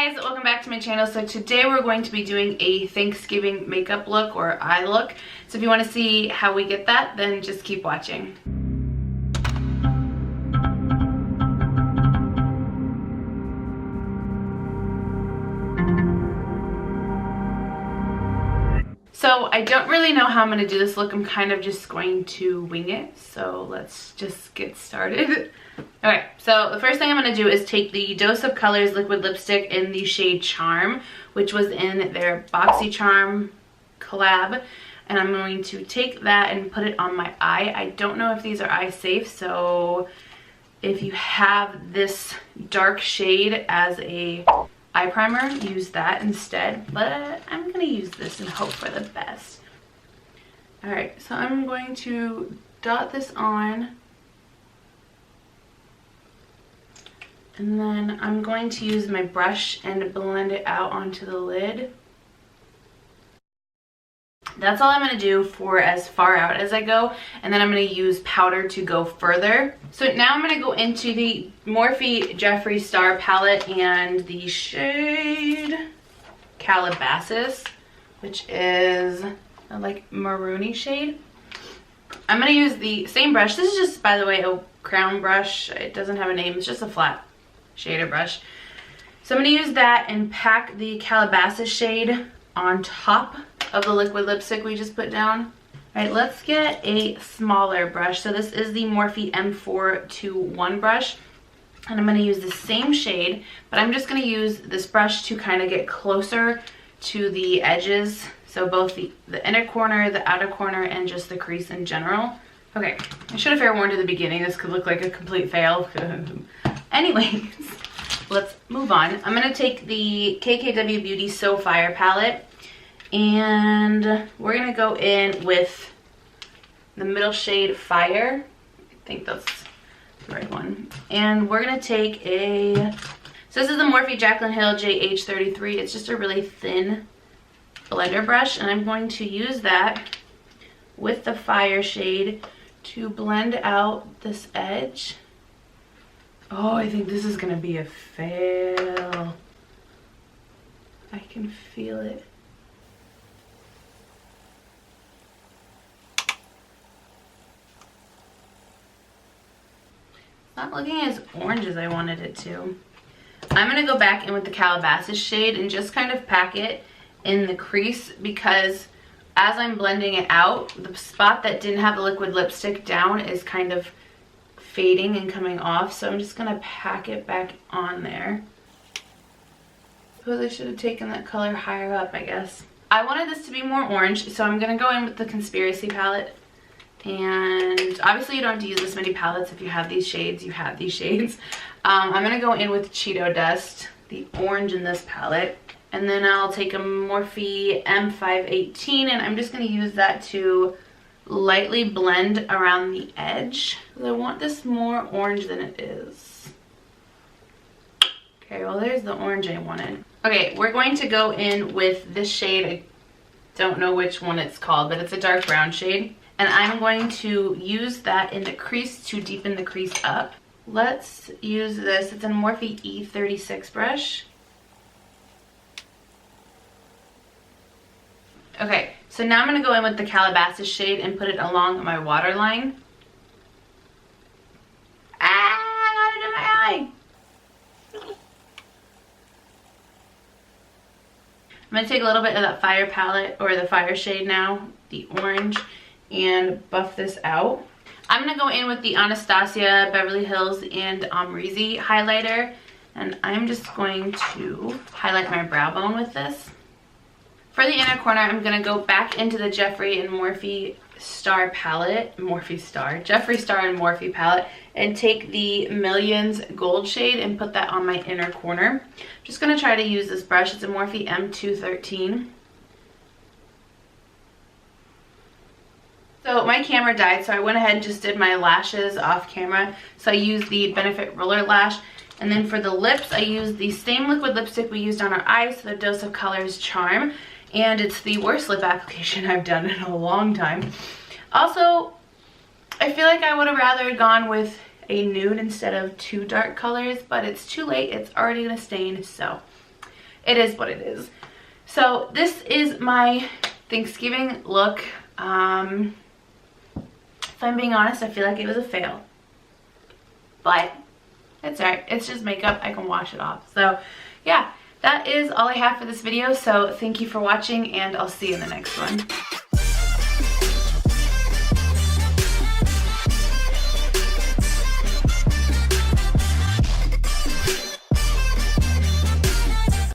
Hi guys, welcome back to my channel. So today we're going to be doing a Thanksgiving makeup look or eye look. So if you want to see how we get that, then just keep watching. So I don't really know how I'm going to do this look. I'm kind of just going to wing it. So let's just get started. Okay, so the first thing I'm going to do is take the Dose of Colors liquid lipstick in the shade Charm, which was in their BoxyCharm collab. And I'm going to take that and put it on my eye. I don't know if these are eye safe, so if you have this dark shade as a eye primer, use that instead. But I'm going to use this and hope for the best. Alright, so I'm going to dot this on. And then I'm going to use my brush and blend it out onto the lid. That's all I'm going to do for as far out as I go. And then I'm going to use powder to go further. So now I'm going to go into the Morphe Jeffree Star palette and the shade Calabasas, which is a like maroony shade. I'm going to use the same brush. This is just, by the way, a crown brush. It doesn't have a name. It's just a flat shader brush. So I'm going to use that and pack the Calabasas shade on top of the liquid lipstick we just put down. Alright, let's get a smaller brush. So this is the Morphe M421 brush. And I'm going to use the same shade, but I'm just going to use this brush to kind of get closer to the edges. So both the inner corner, the outer corner, and just the crease in general. Okay, I should have fair warned at the beginning. This could look like a complete fail. Anyways, let's move on. I'm going to take the KKW Beauty So Fire palette, and we're going to go in with the middle shade Fire. I think that's the right one. And we're going to take so this is the Morphe Jaclyn Hill JH33. It's just a really thin blender brush, and I'm going to use that with the Fire shade to blend out this edge. Oh, I think this is going to be a fail. I can feel it. It's not looking as orange as I wanted it to. I'm going to go back in with the Calabasas shade and just kind of pack it in the crease, because as I'm blending it out, the spot that didn't have the liquid lipstick down is kind of fading and coming off, so I'm just gonna pack it back on there. Suppose I should have taken that color higher up, I guess. I wanted this to be more orange, so I'm gonna go in with the Conspiracy palette. And obviously you don't have to use this many palettes. If you have these shades, you have these shades. I'm gonna go in with Cheeto Dust, the orange in this palette. And then I'll take a Morphe M518, and I'm just gonna use that to lightly blend around the edge. I want this more orange than it is. Okay, well there's the orange I wanted. Okay, we're going to go in with this shade. I don't know which one it's called, but it's a dark brown shade. And I'm going to use that in the crease to deepen the crease up. Let's use this. It's a Morphe E36 brush. Okay, so now I'm going to go in with the Calabasas shade and put it along my waterline. I got it in my eye! I'm going to take a little bit of that Fire palette, or the Fire shade now, the orange, and buff this out. I'm going to go in with the Anastasia Beverly Hills and Amrezy highlighter, and I'm just going to highlight my brow bone with this. For the inner corner, I'm going to go back into the Jeffree and Morphe Star palette, Jeffree Star and Morphe palette, and take the Millions Gold shade and put that on my inner corner. I'm just going to try to use this brush. It's a Morphe M213. So my camera died, so I went ahead and just did my lashes off camera. So I used the Benefit Roller Lash. And then for the lips, I used the same liquid lipstick we used on our eyes, so the Dose of Colors Charm. And it's the worst lip application I've done in a long time. Also, I feel like I would have rather gone with a nude instead of two dark colors, but it's too late. It's already gonna stain, so it is what it is. So this is my Thanksgiving look. If I'm being honest, I feel like it was a fail, but it's alright. It's just makeup. I can wash it off. So yeah, that is all I have for this video. So thank you for watching, and I'll see you in the next one.